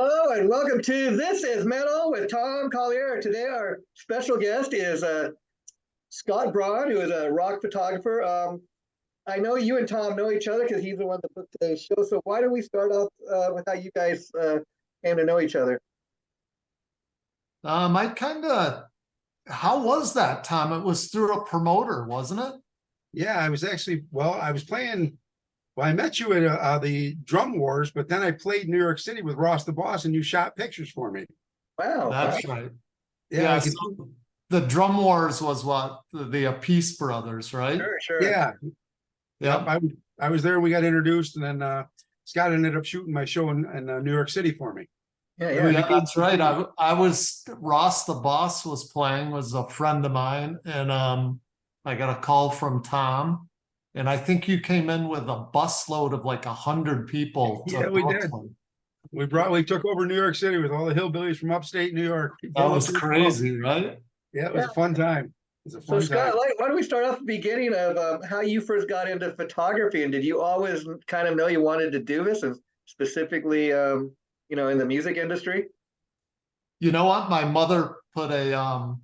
Hello and welcome to This is Metal with Tom Collier. Today our special guest is Scott Braun, who is a rock photographer. I know you and Tom know each other because he's the one that booked today's show. So why don't we start off with how you guys came to know each other? How was that, Tom? It was through a promoter, wasn't it? Yeah, I was actually, I was playing, I met you at the Drum Wars, but then I played New York City with Ross the Boss and you shot pictures for me. Wow. That's right. Yeah. So the Drum Wars was what? The Peace Brothers, right? Sure. Yeah. Yeah. I was there. We got introduced, and then Scott ended up shooting my show in New York City for me. Yeah, that's right. I was Ross the Boss was playing, was a friend of mine, and I got a call from Tom, and I think you came in with a busload of like 100 people to Yeah, we did. Brooklyn. We took over New York City with all the hillbillies from upstate New York. That was crazy, right? Yeah, it was a fun time. So Scott, why don't we start off the beginning of how you first got into photography, and did you always kind of know you wanted to do this, and specifically, in the music industry? You know what? My mother put a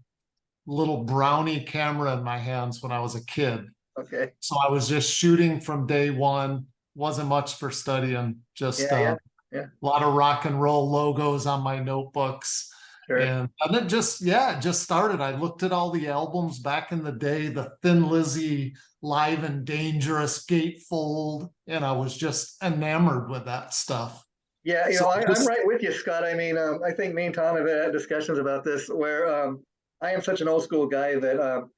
little brownie camera in my hands when I was a kid. Okay. So I was just shooting from day one. Wasn't much for studying, just a lot of rock and roll logos on my notebooks. Sure. And then it just started. I looked at all the albums back in the day, the Thin Lizzy, Live and Dangerous, Gatefold, and I was just enamored with that stuff. Yeah, I'm right with you, Scott. I mean, I think me and Tom have had discussions about this where I am such an old school guy that,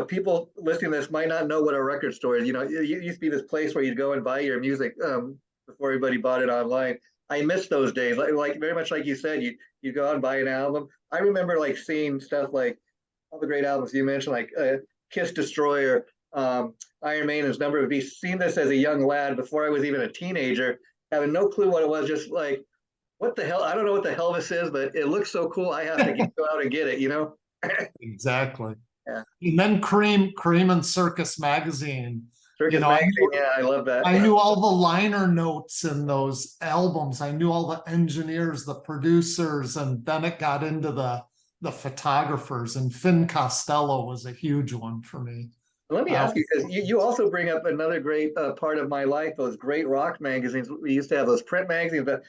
people listening to this might not know what a record store is. It used to be this place where you'd go and buy your music before everybody bought it online. I miss those days. Like very much like you said, you go out and buy an album. I remember like seeing stuff like all the great albums you mentioned, like Kiss Destroyer, Iron Maiden's Number of Beasts. Seen this as a young lad before I was even a teenager, having no clue what it was, just like, what the hell? I don't know what the hell this is, but it looks so cool. I have to go out and get it, Exactly. Yeah. And then Cream and Circus Magazine. Circus Magazine, I love that. I knew all the liner notes in those albums. I knew all the engineers, the producers, and then it got into the photographers, and Finn Costello was a huge one for me. Let me ask you, because you also bring up another great part of my life, those great rock magazines. We used to have those print magazines, but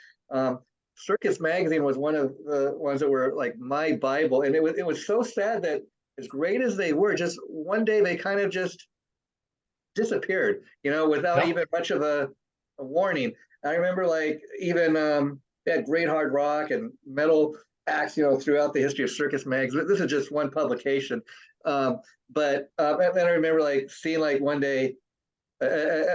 Circus Magazine was one of the ones that were like my Bible. And it was so sad that as great as they were, just one day they kind of just disappeared, without even much of a warning. I remember like even they had great hard rock and metal acts, throughout the history of Circus Magazine. This is just one publication. But then I remember like seeing like one day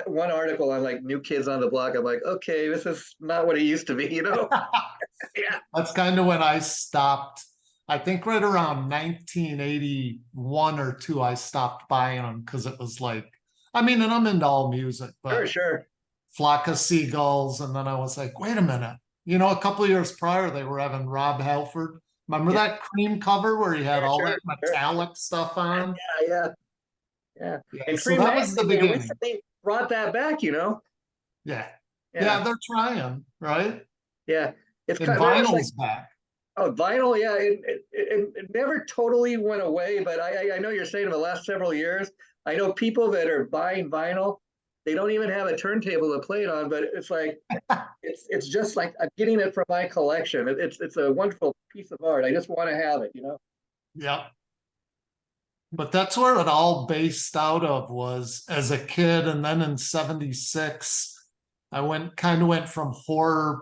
one article on like New Kids on the Block. I'm like, okay, this is not what it used to be, Yeah. That's kind of when I stopped. I think right around 1981 or two, I stopped buying them because it was like, and I'm into all music, but Sure. Flock of Seagulls. And then I was like, wait a minute. A couple of years prior, they were having Rob Halford. Remember that Cream cover where he had all that metallic stuff on? Yeah. And so that was the beginning. They brought that back, Yeah, they're trying, right? Yeah, it's kind of vinyl's back. Oh, vinyl, yeah. It never totally went away, but I know you're saying in the last several years, I know people that are buying vinyl, they don't even have a turntable to play it on, but it's like it's just like I'm getting it from my collection. It's a wonderful piece of art. I just want to have it, Yeah. But that's where it all based out of, was as a kid. And then in 76, I went from horror,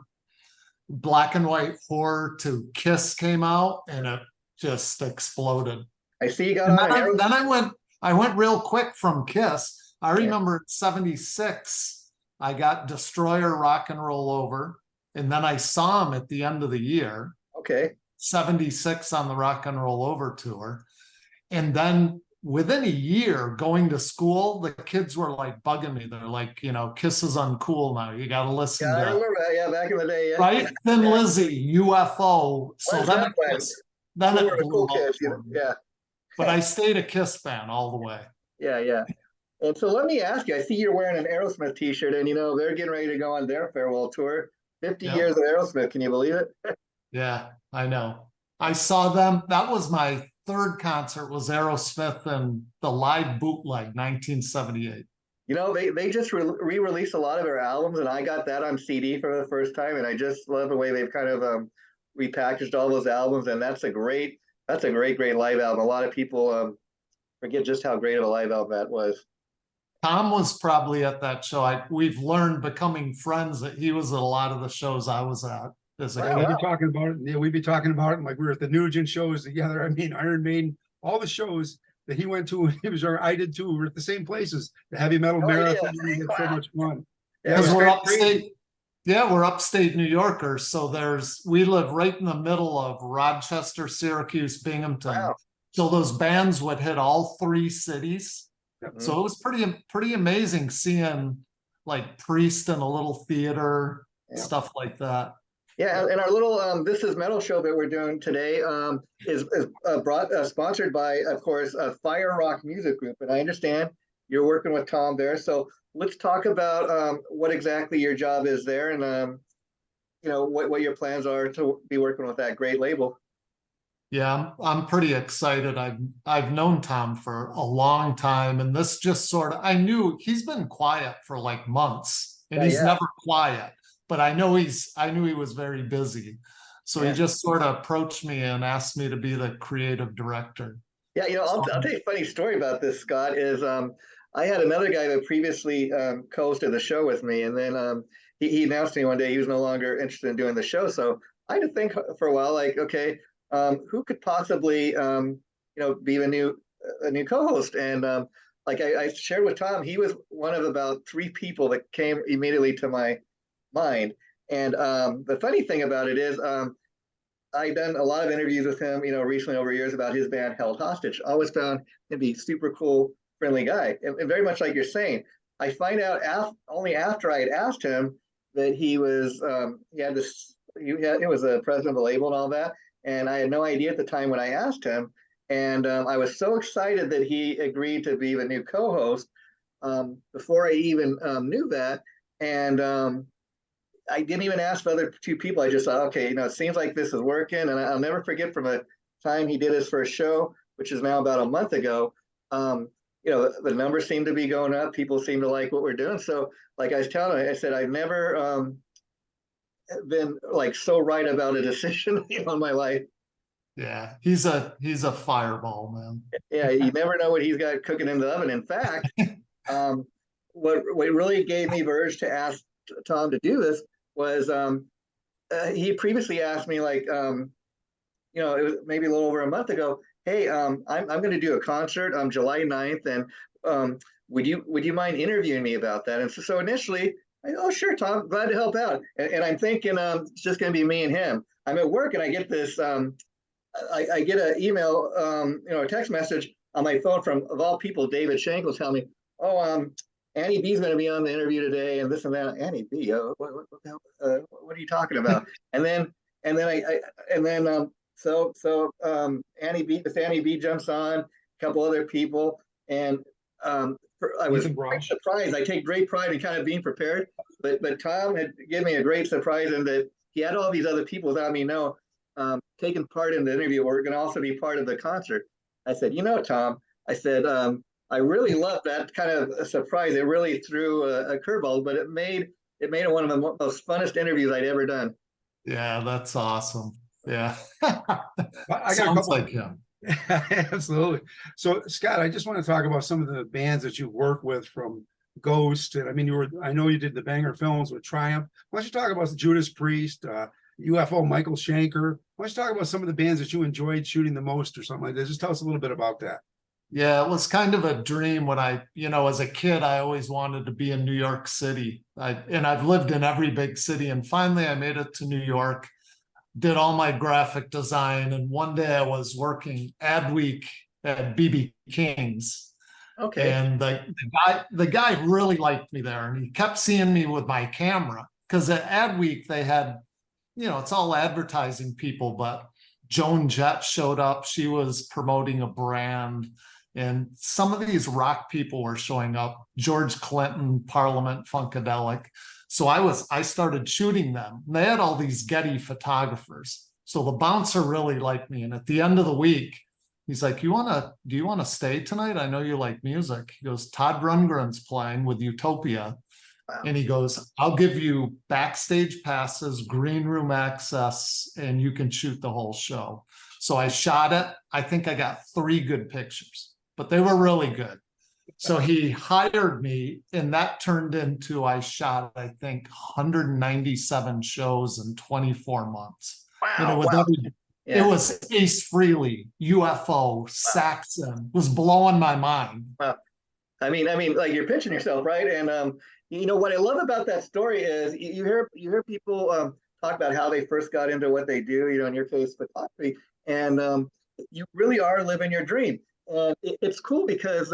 black and white horror, to Kiss came out, and it just exploded. I see you got on. Then I went real quick from Kiss. I remember in 76, I got Destroyer Rock and Roll Over, and then I saw him at the end of the year. Okay. 76 on the Rock and Roll Over tour. And then within a year going to school, the kids were like bugging me. They're like, Kiss is uncool now. You got to listen to. I remember that. Yeah, back in the day. Yeah. Right? Thin Lizzy, UFO. So then it blew up. Yeah. But I stayed a Kiss fan all the way. Yeah. And so let me ask you, I see you're wearing an Aerosmith t-shirt, and they're getting ready to go on their farewell tour. 50 Yep. years of Aerosmith. Can you believe it? Yeah, I know. I saw them. That was my third concert, was Aerosmith and the live bootleg 1978. You know, they just re-released a lot of their albums, and I got that on CD for the first time, and I just love the way they've kind of repackaged all those albums, and that's a great live album. A lot of people forget just how great of a live album that was. Tom was probably at that show. We've learned becoming friends that he was at a lot of the shows I was at as a Yeah, kid. we'd be talking about it. Yeah, we'd be talking about it. Like we were at the Nugent shows together. I mean, Iron Maiden, all the shows that he went to, he was our, I did too. We were at the same places. The heavy metal Oh, marathon. yeah. We had so much fun. Yeah, Because we're great. upstate. Yeah, we're upstate New Yorkers. So we live right in the middle of Rochester, Syracuse, Binghamton. Wow. So those bands would hit all three cities. Yep. So it was pretty amazing seeing like Priest in a little theater, Yeah. stuff like that. Yeah, and our little This Is Metal show that we're doing today is sponsored by, of course, FireRock Music Group. And I understand you're working with Tom there. So let's talk about what exactly your job is there, and you know what your plans are to be working with that great label. Yeah, I'm pretty excited. I've known Tom for a long time, and this just sort of, I knew he's been quiet for like months, and he's never quiet. But I knew he was very busy. So he just sort of approached me and asked me to be the creative director. Yeah, you know, I'll tell you a funny story about this, Scott, is I had another guy that previously co-hosted the show with me, and then he announced to me one day he was no longer interested in doing the show. So I had to think for a while, like, okay, who could possibly, you know, be a new co-host? And like I shared with Tom, he was one of about 3 people that came immediately to my mind. And the funny thing about it is I've done a lot of interviews with him, you know, recently over years about his band Held Hostage. I always found him to be super cool, friendly guy. And very much like you're saying, I find out only after I had asked him that he was, he was a president of the label and all that. And I had no idea at the time when I asked him. And I was so excited that he agreed to be the new co-host before I even knew that. And I didn't even ask the other 2 people. I just thought, okay, you know, it seems like this is working. And I'll never forget from the time he did his first show, which is now about a month ago, you know, the numbers seem to be going up. People seem to like what we're doing. So like I was telling him, I said, I've never been like so right about a decision, you know, in my life. Yeah, he's a fireball, man. Yeah, you never know what he's got cooking in the oven. In fact, what really gave me the urge to ask Tom to do this was he previously asked me, like, you know, it was maybe a little over a month ago, hey, I'm going to do a concert on July 9th, and would you mind interviewing me about that? And so initially, oh, sure, Tom, glad to help out. And I'm thinking it's just going to be me and him. I'm at work and I get this, I get an email, you know, a text message on my phone from, of all people, David Schenkel telling me, oh, Annie B's going to be on the interview today, and this and that. Annie B, what the hell, what are you talking about? and then Annie B jumps on, a couple other people, and I was quite surprised. I take great pride in kind of being prepared, but Tom had given me a great surprise in that he had all these other people without me taking part in the interview. We're going to also be part of the concert. I said, you know, Tom, I said, I really love that kind of a surprise. It really threw a curveball, but it made it one of the most funnest interviews I'd ever done. Yeah, that's awesome. Yeah. I got a couple like him. Absolutely. So Scott, I just want to talk about some of the bands that you've worked with, from Ghost. And I mean, I know you did the Banger films with Triumph. Why don't you talk about Judas Priest, UFO, Michael Schenker? Why don't you talk about some of the bands that you enjoyed shooting the most or something like that? Just tell us a little bit about that. Yeah, it was kind of a dream when you know, as a kid, I always wanted to be in New York City. And I've lived in every big city. And finally, I made it to New York, did all my graphic design. And one day I was working ad week at BB King's. Okay. And the guy really liked me there. And he kept seeing me with my camera, because at ad week they had, you know, it's all advertising people, but Joan Jett showed up. She was promoting a brand. And some of these rock people were showing up. George Clinton, Parliament Funkadelic. So I started shooting them. And they had all these Getty photographers. So the bouncer really liked me. And at the end of the week, he's like, do you want to stay tonight? I know you like music. He goes, Todd Rundgren's playing with Utopia. Wow. And he goes, I'll give you backstage passes, green room access, and you can shoot the whole show. So I shot it. I think I got 3 good pictures, but they were really good. So he hired me, and that turned into, I shot, I think, 197 shows in 24 months. Wow. It was Ace Frehley, UFO, Saxon, was blowing my mind. Wow. I mean, like you're pitching yourself, right? And what I love about that story is you hear people talk about how they first got into what they do. In your case, photography, and you really are living your dream. And it's cool because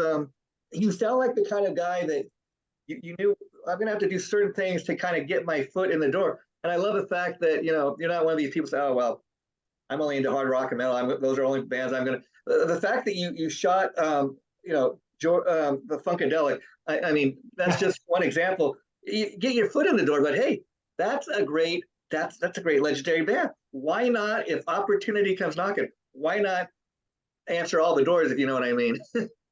you sound like the kind of guy that you knew I'm going to have to do certain things to kind of get my foot in the door. And I love the fact that you're not one of these people say, oh well, I'm only into hard rock and metal. Those are only bands I'm going to. The fact that you shot the Funkadelic. I mean, that's just one example. You get your foot in the door, but hey, that's a great legendary band. Why not, if opportunity comes knocking, why not answer all the doors, if you know what I mean?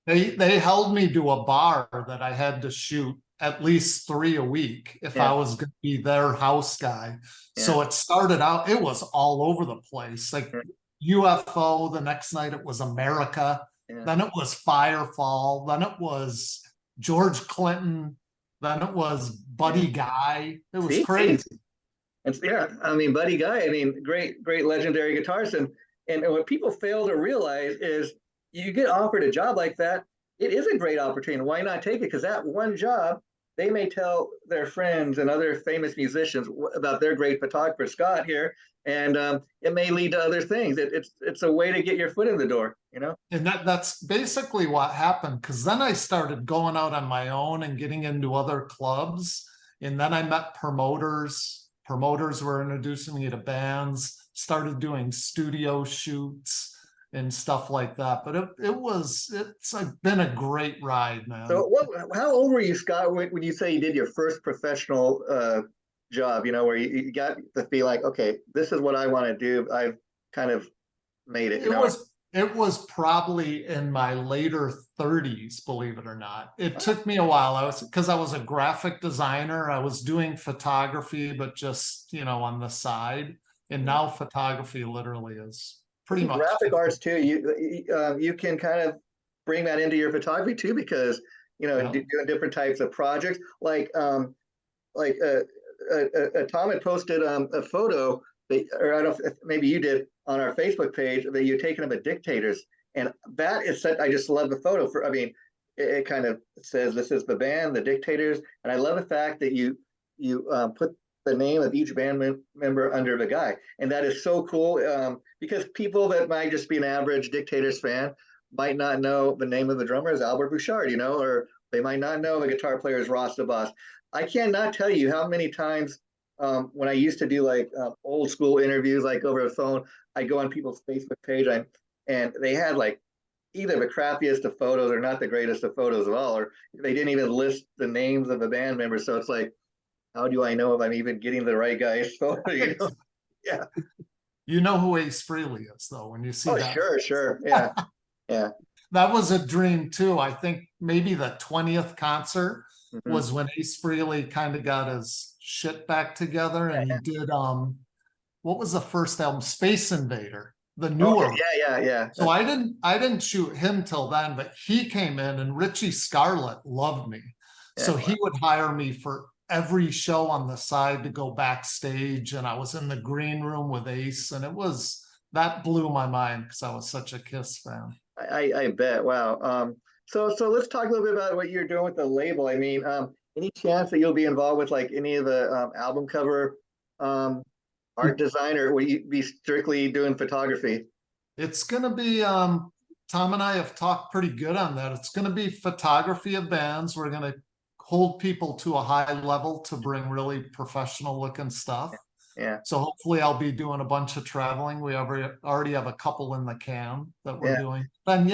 They held me to a bar that I had to shoot at least 3 a week if I was going to be their house guy. So it started out, it was all over the place. Like UFO, the next night it was America. Then it was Firefall. Then it was George Clinton. Then it was Buddy Guy. It was crazy. And I mean, Buddy Guy, great legendary guitarist. And what people fail to realize is you get offered a job like that, it is a great opportunity. Why not take it? Because that one job, they may tell their friends and other famous musicians about their great photographer, Scott here, and it may lead to other things. It's a way to get your foot in the door, And that's basically what happened, because then I started going out on my own and getting into other clubs. And then I met promoters. Promoters were introducing me to bands, started doing studio shoots and stuff like that. But it's been a great ride, man. So how old were you, Scott, when you say you did your first professional job, where you got to feel like, okay, this is what I want to do. I've kind of made it. It was probably in my later 30s, believe it or not. It took me a while. Because I was a graphic designer. I was doing photography, but just, on the side. And now photography literally is pretty much graphic arts too. You can kind of bring that into your photography too, because doing different types of projects. Like Tom had posted a photo that, or I don't know if maybe you did, on our Facebook page, that you're taking them at Dictators, and that is I just love the photo. It kind of says this is the band, the Dictators, and I love the fact that you put the name of each band member under the guy. And that is so cool, because people that might just be an average Dictators fan might not know the name of the drummer is Albert Bouchard, or they might not know the guitar player is Ross DeBoss. I cannot tell you how many times when I used to do old school interviews, like over the phone, I go on people's Facebook page and they had either the crappiest of photos or not the greatest of photos at all, or they didn't even list the names of the band members. So it's like, how do I know if I'm even getting the right guy's photo? Yeah. You know who Ace Frehley is, though, when you see that. Sure. Yeah. Yeah. That was a dream, too. I think maybe the 20th concert was when Ace Frehley kind of got his shit back together, and he did, what was the first album? Space Invader, the newer. Yeah. So I didn't shoot him till then, but he came in, and Richie Scarlett loved me. So he would hire me for every show on the side to go backstage, and I was in the green room with Ace, and that blew my mind because I was such a Kiss fan. I bet. Wow. So let's talk a little bit about what you're doing with the label. Any chance that you'll be involved with any of the album cover art design, or will you be strictly doing photography? It's going to be, Tom and I have talked pretty good on that. It's going to be photography of bands. We're going to hold people to a high level to bring really professional looking stuff. Yeah. So hopefully I'll be doing a bunch of traveling. We already have a couple in the can that we're doing. Then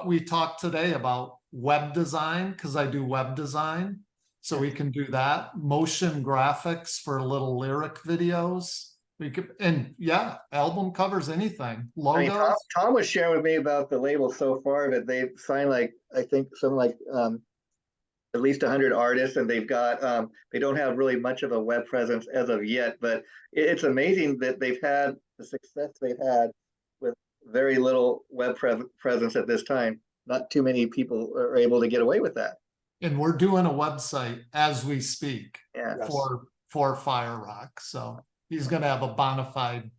we talked today about web design, because I do web design. So we can do that. Motion graphics for little lyric videos. We could, and yeah, album covers, anything. I mean, Logos. Tom was sharing with me about the label so far that they've signed like, I think something like at least 100 artists, and they've got they don't have really much of a web presence as of yet, but it's amazing that they've had the success they've had with very little web presence at this time. Not too many people are able to get away with that. And we're doing a website as we speak. Yeah. For FireRock. So he's gonna have a bona fide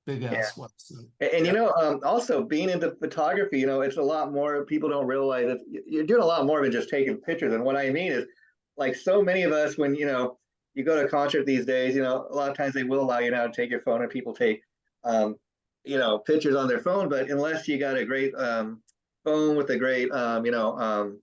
big ass website. And you know, also being into photography, you know, it's a lot more. People don't realize that you're doing a lot more than just taking pictures. And what I mean is, like, so many of us, when you know you go to a concert these days, you know, a lot of times they will allow you now to take your phone, and people take, you know, pictures on their phone. But unless you got a great phone with a great, you know,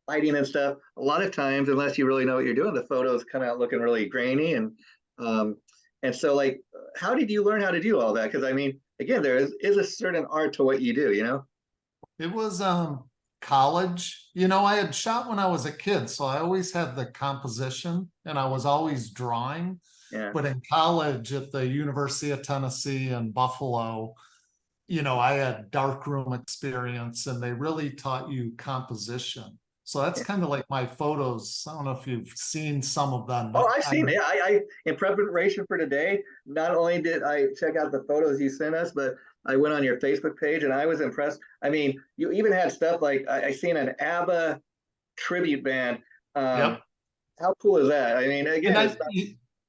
lighting and stuff, a lot of times, unless you really know what you're doing, the photos come out looking really grainy. And so, like, how did you learn how to do all that? Because I mean, again, there is a certain art to what you do, you know? It was college. You know, I had shot when I was a kid, so I always had the composition and I was always drawing. Yeah. But in college at the University of Tennessee in Buffalo, you know, I had darkroom experience and they really taught you composition. So that's kind of like my photos. I don't know if you've seen some of them. Oh, I've seen it. I in preparation for today, not only did I check out the photos you sent us, but I went on your Facebook page and I was impressed. I mean, you even had stuff like I seen an ABBA tribute band. Yep. How cool is that? I mean, again,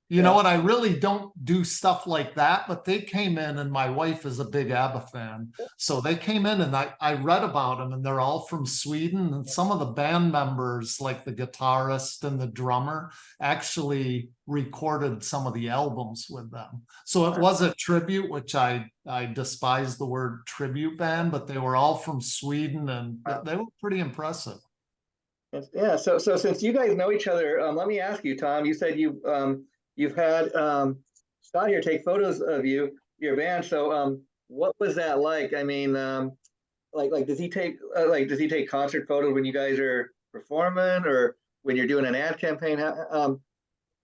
you know what? I really don't do stuff like that, but they came in, and my wife is a big ABBA fan. So they came in and I read about them, and they're all from Sweden. And some of the band members, like the guitarist and the drummer, actually recorded some of the albums with them. So it was a tribute, which I despise the word tribute band, but they were all from Sweden and they were pretty impressive. Yeah. So since you guys know each other, let me ask you, Tom, you said you've had Scott here take photos of your band. So what was that like? I mean, like does he take concert photos when you guys are performing, or when you're doing an ad campaign?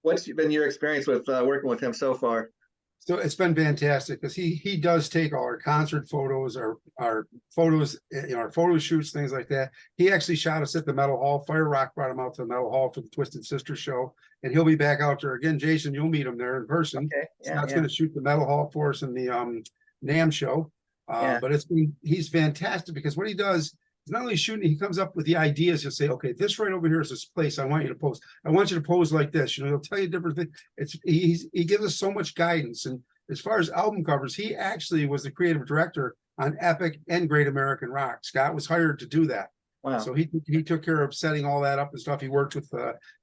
What's been your experience with working with him so far? So it's been fantastic because he does take all our concert photos, our photos, you know, our photo shoots, things like that. He actually shot us at the Metal Hall. FireRock brought him out to the Metal Hall for the Twisted Sister show, and he'll be back out there again. Jason, you'll meet him there in person. Okay. Yeah, Scott's going to shoot the Metal Hall for us in the NAMM show. But he's fantastic because what he does, he's not only shooting, he comes up with the ideas. He'll say, okay, this right over here is this place I want you to pose. I want you to pose like this. You know, he'll tell you different things. He gives us so much guidance. And as far as album covers, he actually was the creative director on Epic and Great American Rock. Scott was hired to do that. Wow. So he took care of setting all that up and stuff. He worked with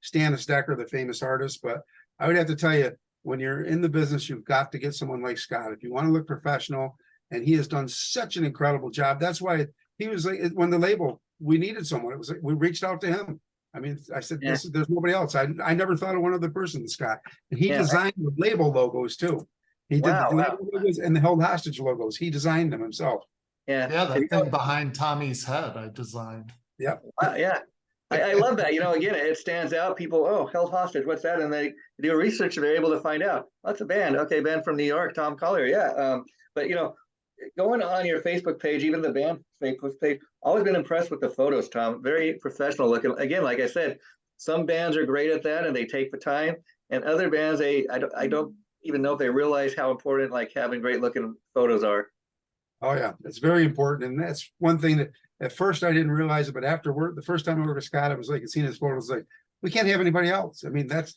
Stan Stecker, the famous artist. But I would have to tell you, when you're in the business, you've got to get someone like Scott if you want to look professional. And he has done such an incredible job. That's why he was like, when the label, we needed someone. It was like we reached out to him. I mean, I said, there's nobody else. I never thought of one other person, Scott. And he designed the label logos too. He did the label logos and the Held Hostage logos. He designed them himself. Yeah, that thing behind Tommy's head I designed. Yep. Yeah. I love that. You know, again, it stands out. People, oh, Held Hostage, what's that? And they do research and they're able to find out. That's a band. Okay, band from New York, Tom Collier. Yeah. But, you know, going on your Facebook page, even the band Facebook page, always been impressed with the photos, Tom. Very professional looking. Again, like I said, some bands are great at that and they take the time. And other bands, I don't even know if they realize how important like having great looking photos are. Oh yeah, it's very important. And that's one thing that at first I didn't realize it, but after work, the first time I worked with Scott, I was like, seeing his photos, like, we can't have anybody else. I mean, that's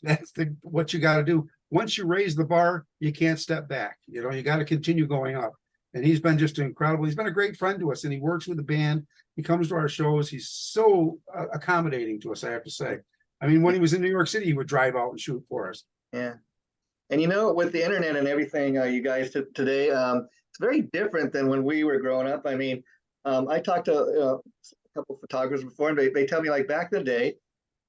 what you got to do. Once you raise the bar, you can't step back. You know, you got to continue going up. And he's been just incredible. He's been a great friend to us, and he works with the band. He comes to our shows. He's so accommodating to us, I have to say. I mean, when he was in New York City, he would drive out and shoot for us. Yeah. And you know, with the internet and everything, you guys today, it's very different than when we were growing up. I mean, I talked to a couple of photographers before, and they tell me, like, back in the day,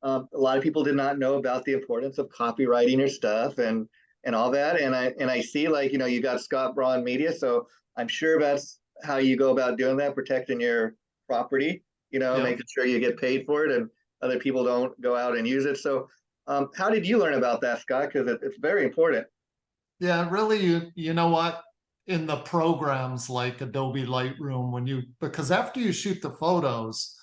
a lot of people did not know about the importance of copywriting your stuff and all that. And I see, like, you know, you got Scott Braun Media, so I'm sure that's how you go about doing that, protecting your property, you know, making sure you get paid for it. And other people don't go out and use it. So how did you learn about that, Scott? Because it's very important. Yeah, really, you know what? In the programs like Adobe Lightroom, because after you shoot the photos,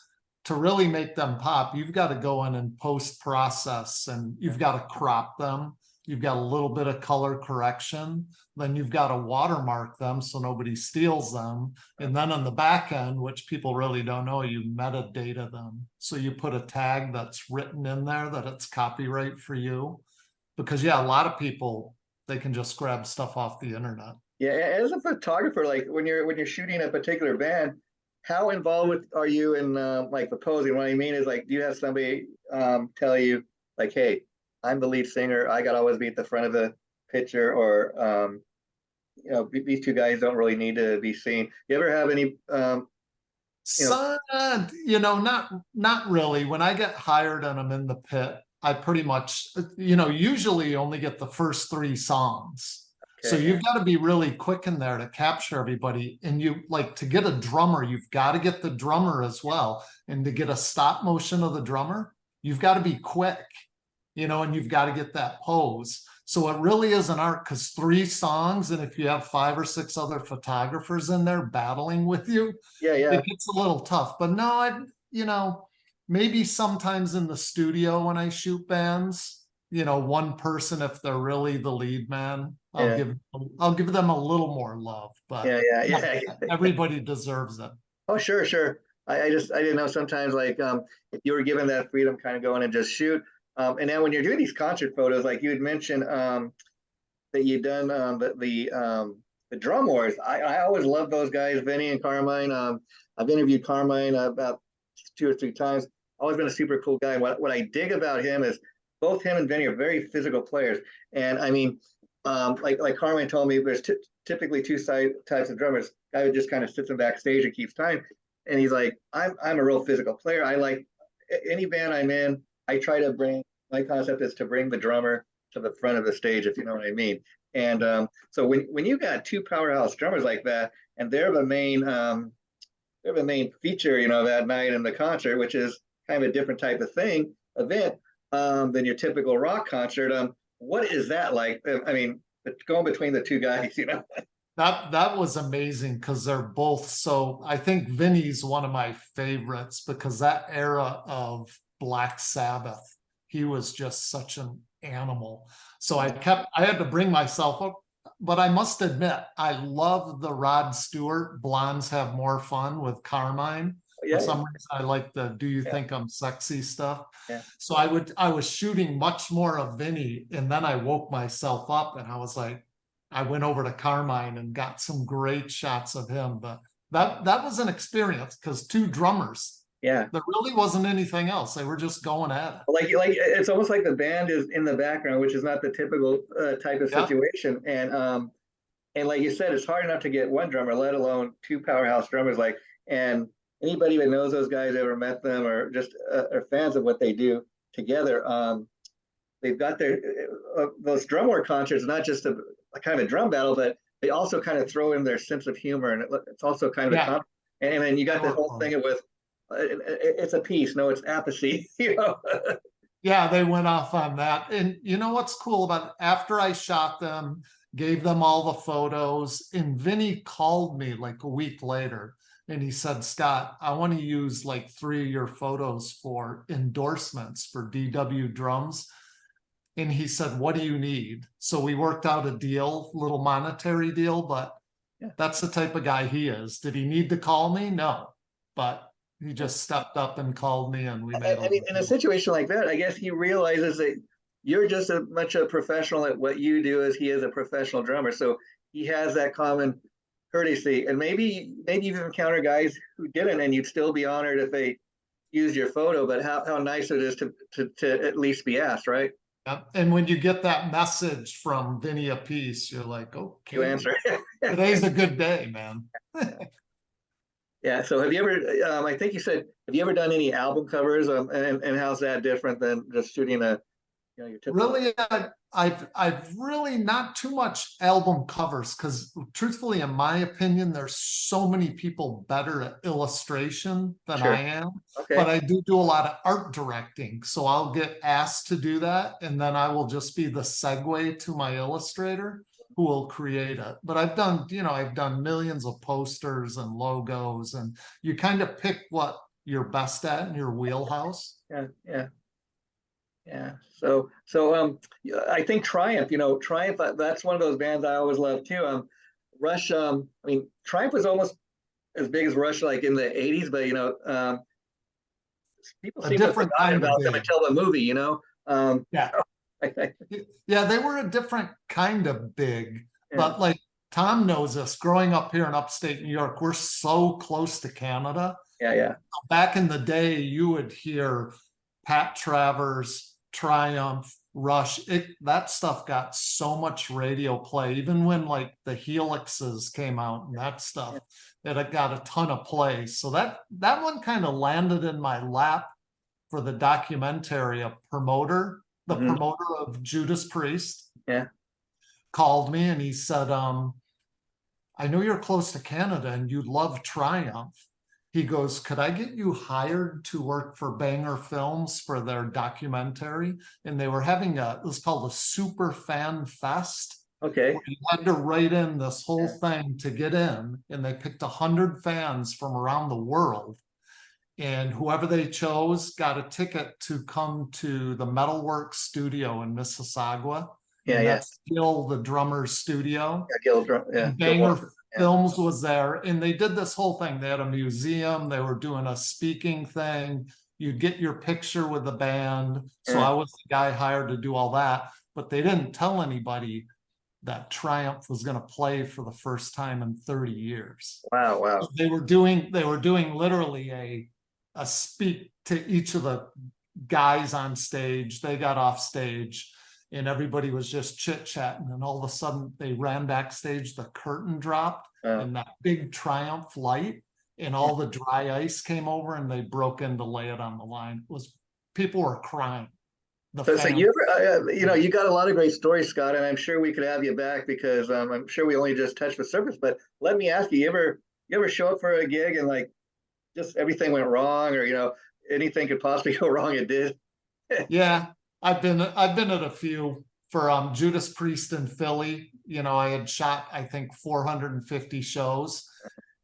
to really make them pop, you've got to go in and post process, and you've got to crop them. You've got a little bit of color correction. Then you've got to watermark them so nobody steals them. And then on the back end, which people really don't know, you metadata them. So you put a tag that's written in there that it's copyright for you. Because yeah, a lot of people, they can just grab stuff off the internet. Yeah, as a photographer, like when you're shooting a particular band, how involved are you in like the posing? What I mean is, like, do you have somebody tell you like, hey, I'm the lead singer, I gotta always be at the front of the picture, or these two guys don't really need to be seen. You ever have any Not really. When I get hired and I'm in the pit, I pretty much, usually only get the first 3 songs. So Okay. you've got to be really quick in there to capture everybody. And you like to get a drummer, you've got to get the drummer as well. And to get a stop motion of the drummer, you've got to be quick, and you've got to get that pose. So it really is an art, because 3 songs, and if you have 5 or 6 other photographers in there battling with you, Yeah, it gets a little tough. But no, maybe sometimes in the studio when I shoot bands, one person, if they're really the lead man, I'll give them a little more love. But yeah. everybody deserves it. Oh, sure. I didn't know, sometimes like if you were given that freedom, kind of go in and just shoot. And then when you're doing these concert photos, like you had mentioned that you'd done the drum wars. I always love those guys, Vinny and Carmine. I've interviewed Carmine about 2 or 3 times. Always been a super cool guy. What I dig about him is both him and Vinny are very physical players. And I mean, like Carmine told me, there's typically 2 types of drummers. Guy who just kind of sits in backstage and keeps time. And he's like, I'm a real physical player. I like any band I'm in, I try to bring, my concept is to bring the drummer to the front of the stage, if you know what I mean. And so when you got 2 powerhouse drummers like that, and they're the main feature, that night in the concert, which is kind of a different type of event than your typical rock concert. What is that like? I mean, going between the 2 guys, That was amazing, because they're both so. I think Vinny's one of my favorites, because that era of Black Sabbath, he was just such an animal. So I had to bring myself up. But I must admit, I love the Rod Stewart "Blondes Have More Fun" with Carmine. For some reason, I like the "Do You Think I'm Sexy" stuff. Yeah. So I was shooting much more of Vinny, and then I woke myself up, and I was like, I went over to Carmine and got some great shots of him. But that was an experience, because 2 drummers. Yeah. There really wasn't anything else. They were just going at it. Like it's almost like the band is in the background, which is not the typical type of situation. And like you said, it's hard enough to get 1 drummer, let alone 2 powerhouse drummers. And anybody that knows those guys, ever met them, or just are fans of what they do together, they've got their those drum war concerts, not just a kind of a drum battle, but they also kind of throw in their sense of humor, and it's also kind of and then you got this whole thing with it's a piece, no, it's apathy. Yeah, they went off on that. And you know what's cool about it? After I shot them, gave them all the photos, and Vinny called me like a week later, and he said, Scott, I want to use like 3 of your photos for endorsements for DW drums. And he said, what do you need? So we worked out a deal, little monetary deal, but that's the type of guy he is. Did he need to call me? No, but he just stepped up and called me, and we made I mean, in a situation like that, I guess he realizes that you're just as much a professional at what you do as he is a professional drummer. So he has that common courtesy. And maybe you've encountered guys who didn't, and you'd still be honored if they used your photo. But how nice it is to at least be asked, right? And when you get that message from Vinny Appice, you're like, okay, you answer. Today's a good day, man. Yeah. So have you ever, I think you said, have you ever done any album covers? And how's that different than just shooting a You know, your typical. Really, I've really not too much album covers, because truthfully, in my opinion, there's so many people better at illustration than Sure. I am. Okay. But I do a lot of art directing, so I'll get asked to do that, and then I will just be the segue to my illustrator who will create it. But I've done millions of posters and logos, and you kind of pick what you're best at in your wheelhouse. Yeah, yeah. Yeah. Yeah, I think Triumph, Triumph, that's one of those bands I always loved too. Rush, I mean, Triumph was almost as big as Rush like in the 80s, but people seem to have forgotten about them until the movie, Yeah. Yeah, they were a different kind of big, but like Tom knows this, growing up here in upstate New York, we're so close to Canada. Yeah. Back in the day, you would hear Pat Travers, Triumph, Rush. That stuff got so much radio play, even when like the Helixes came out and that stuff, it got a ton of play. So that one kind of landed in my lap for the documentary. A promoter, the promoter of Judas Priest, called me and he said, I know you're close to Canada and you love Triumph. He goes, could I get you hired to work for Banger Films for their documentary? And they were having it was called a Super Fan Fest. Okay. You had to write in this whole thing to get in, and they picked 100 fans from around the world. And whoever they chose got a ticket to come to the Metalworks studio in Mississauga. That's Gil, the drummer's studio. Banger Films was there, and they did this whole thing. They had a museum, they were doing a speaking thing. You'd get your picture with the band. So I was the guy hired to do all that, but they didn't tell anybody that Triumph was going to play for the first time in 30 years. Wow. They were doing literally a speak to each of the guys on stage. They got off stage and everybody was just chit-chatting, and all of a sudden they ran backstage, the curtain dropped, and that big Triumph light and all the dry ice came over, and they broke in to lay it on the line. People were crying. So you ever, you got a lot of great stories, Scott, and I'm sure we could have you back, because I'm sure we only just touched the surface. But let me ask you, you ever show up for a gig and like just everything went wrong, or anything could possibly go wrong? It did. Yeah, I've been at a few. For Judas Priest in Philly, I had shot I think 450 shows,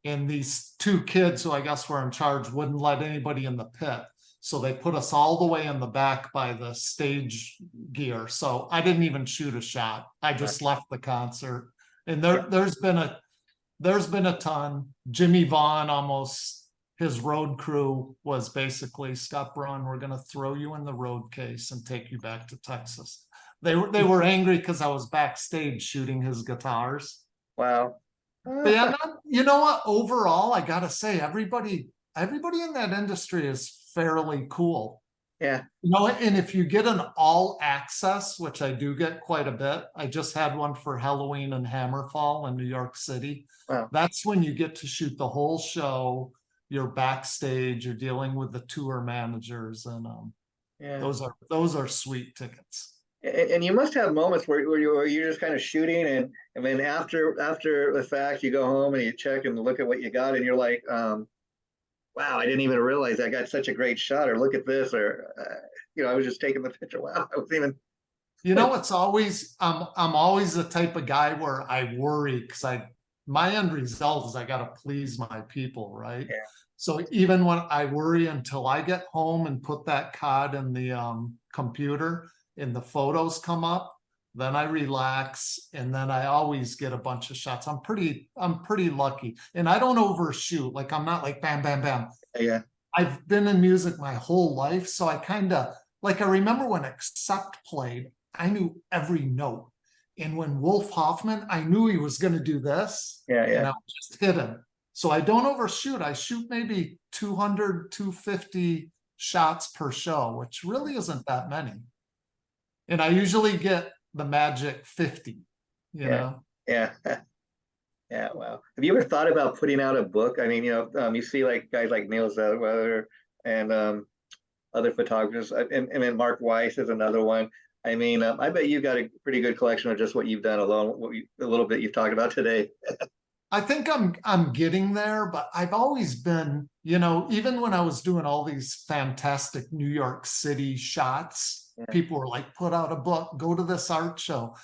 and these two kids who I guess were in charge wouldn't let anybody in the pit. So they put us all the way in the back by the stage gear. So I didn't even shoot a shot. I just left the concert. And there's been a ton. Jimmy Vaughn, almost his road crew was basically, Scott Braun, we're going to throw you in the road case and take you back to Texas. They were angry because I was backstage shooting his guitars. Wow. But yeah, you know what? Overall, I got to say, everybody in that industry is fairly cool. Yeah. And if you get an all access, which I do get quite a bit, I just had one for Halloween and Hammerfall in New York City. Wow. That's when you get to shoot the whole show. You're backstage, you're dealing with the tour managers, and those are sweet tickets. And you must have moments where you're just kind of shooting, and then after the fact, you go home and you check and look at what you got, and you're like, wow, I didn't even realize I got such a great shot, or look at this, or I was just taking the picture. Wow, I was even. It's always I'm always the type of guy where I worry, because my end result is I got to please my people, right? Yeah. So even when I worry until I get home and put that card in the computer and the photos come up, then I relax, and then I always get a bunch of shots. I'm pretty lucky, and I don't overshoot. Like, I'm not like bam, bam, bam. Yeah. I've been in music my whole life, so I kind of like, I remember when Accept played, I knew every note. And when Wolf Hoffman, I knew he was going to do this. And I just hit him. So I don't overshoot. I shoot maybe 200, 250 shots per show, which really isn't that many. And I usually get the magic 50, you know? Yeah. Yeah. Wow. Have you ever thought about putting out a book? I mean, you see like guys like Neil Zellweger and other photographers, and then Mark Weiss is another one. I mean, I bet you got a pretty good collection of just what you've done alone, a little bit you've talked about today. I think I'm getting there, but I've always been, you know, even when I was doing all these fantastic New York City shots, Yeah. people were like, put out a book, go to this art show.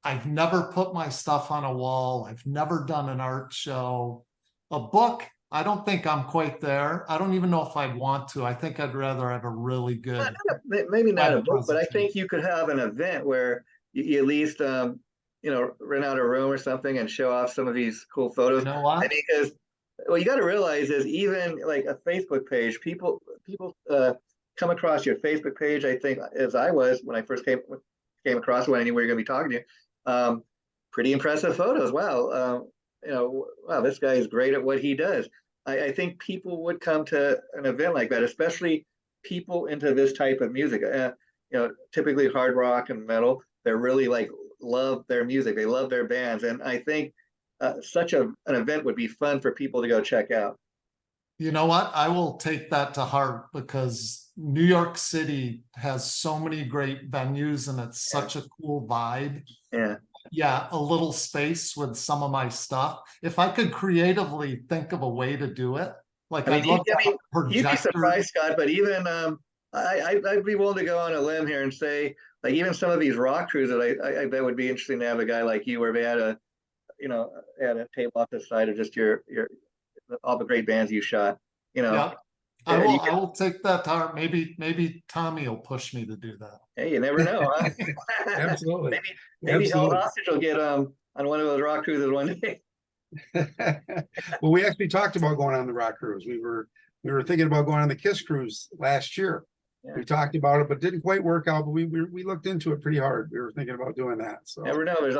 I've never put my stuff on a wall. I've never done an art show. A book, I don't think I'm quite there. I don't even know if I'd want to. I think I'd rather have a really good Maybe not a web book, but I think presentation. you could have an event where you at least, you know, rent out a room or something and show off some of these cool photos. You know I what? mean, because what you got to realize is even like a Facebook page, people come across your Facebook page. I think as I was when I first came across when I knew we were going to be talking to you. Pretty impressive photos. Wow. You know, wow, this guy is great at what he does. I think people would come to an event like that, especially people into this type of music. You know, typically hard rock and metal. They're really like love their music. They love their bands, and I think such an event would be fun for people to go check out. You know what? I will take that to heart because New York City has so many great venues and it's Yeah. such a cool vibe. Yeah. Yeah, a little space with some of my stuff. If I could creatively think of a way to do it, like I mean, I'd love to have a you'd be projector. surprised, Scott, but even I'd be willing to go on a limb here and say, like, even some of these rock crews that I bet would be interesting to have a guy like you, where they had a, you know, had a table off the side of just your all the great bands you shot. You know, Yeah, you I will take that to heart. Maybe Tommy will push me to do that. hey, you never know, huh? Absolutely. Maybe Hell Absolutely. Hostage will get on one of those rock cruises one day. Well, we actually talked about going on the rock cruise. We were thinking about going on the Kiss cruise last year. Yeah. We talked about it, but didn't quite work out. But we looked into it pretty hard. We were thinking about doing that. So Never know. There's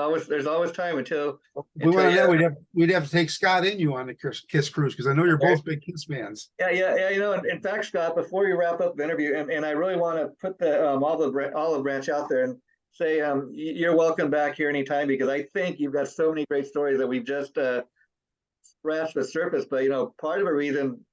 always time until we went on that. We'd have to take Scott and you on the Kiss cruise because I know you're both big Kiss fans. Yeah. You know, in fact, Scott, before you wrap up the interview, and I really want to put the olive branch out there and say you're welcome back here anytime because I think you've got so many great stories that we've just scratched the surface. But you know, part of the reason,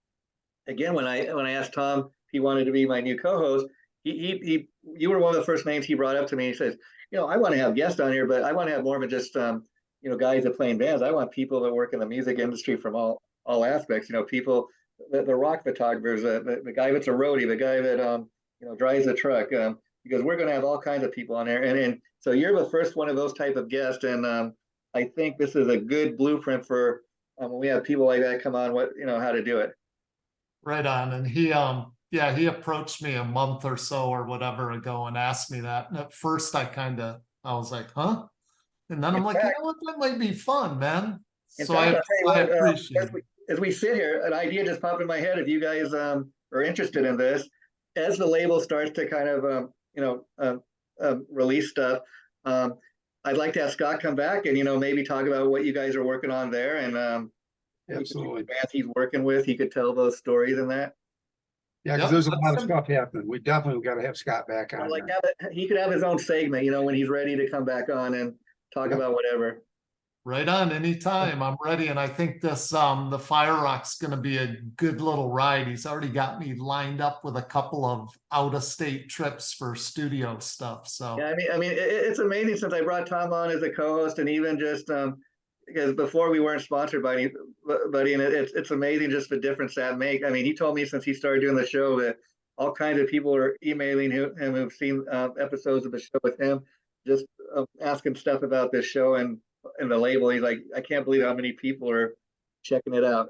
again, when I asked Tom if he wanted to be my new co-host, you were one of the first names he brought up to me. He says, you know, I want to have guests on here, but I want to have more than just you know, guys that play in bands. I want people that work in the music industry from all aspects. You know, people, the rock photographers, the guy that's a roadie, the guy that you know, drives a truck. Because we're going to have all kinds of people on there, and so you're the first one of those type of guests, and I think this is a good blueprint for when we have people like that come on, what, you know, how to do it. Right on. And he yeah, he approached me a month or so or whatever ago and asked me that. And at first I was like, huh? And then I'm like, you know what, that might be fun, man. So I'll tell you I what, appreciate it. as we sit here, an idea just popped in my head. If you guys are interested in this, as the label starts to kind of you know, release stuff, I'd like to have Scott come back and, you know, maybe talk about what you guys are working on there and Absolutely. bands he's working with. He could tell those stories and that. Yeah, because there's a lot of stuff happening. We definitely got to have Scott back on. Like he could have his own segment, you know, when he's ready to come back on and talk about whatever. Right on, anytime. I'm ready. And I think this the FireRock's gonna be a good little ride. He's already got me lined up with a couple of out-of-state trips for studio stuff. So yeah, I mean it's amazing since I brought Tom on as a co-host and even just because before we weren't sponsored by anybody, and it's amazing just the difference that make. I mean, he told me since he started doing the show that all kinds of people are emailing him who've seen episodes of the show with him, just asking stuff about this show and the label. He's like, I can't believe how many people are checking it out.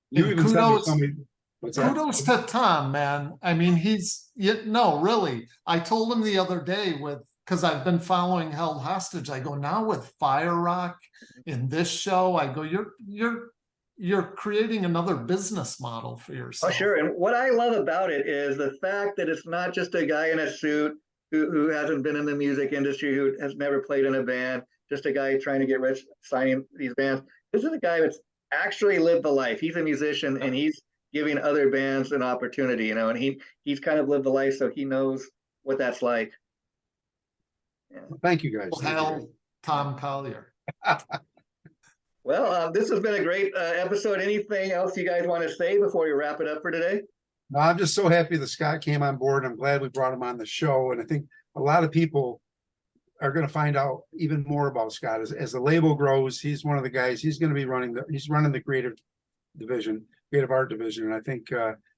You even kudos to Tom, man. I mean, really. I told him the other day because I've been following Held Hostage. I go, now with FireRock in this show, I go, you're creating another business model for yourself. Oh, sure. And what I love about it is the fact that it's not just a guy in a suit who hasn't been in the music industry, who has never played in a band, just a guy trying to get rich signing these bands. This is a guy that's actually lived the life. He's a musician and he's giving other bands an opportunity, you know, and he's kind of lived the life, so he knows what that's like. Yeah. Thank you guys. Tom Collier. Well, this has been a great episode. Anything else you guys want to say before we wrap it up for today? No, I'm just so happy that Scott came on board. I'm glad we brought him on the show. And I think a lot of people are going to find out even more about Scott as the label grows. He's one of the guys. He's going to be running the creative division, creative art division, and I think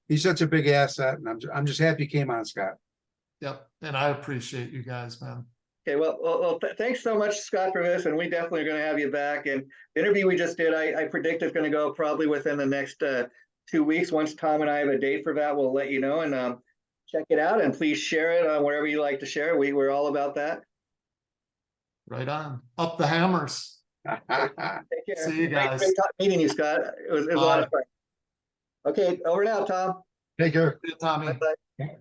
he's such a big asset. And I'm just happy he came on, Scott. Yep, and I appreciate you guys, man. Okay, well, thanks so much, Scott, for this, and we definitely are going to have you back. And the interview we just did, I predict it's going to go probably within the next 2 weeks. Once Tom and I have a date for that, we'll let you know, and check it out, and please share it on wherever you like to share. We're all about that. Right on. Up the hammers. Take care. See you guys. Great meeting you, Scott. It was a lot of fun. Okay, over now, Tom. Take care. See you, Tommy. Bye-bye.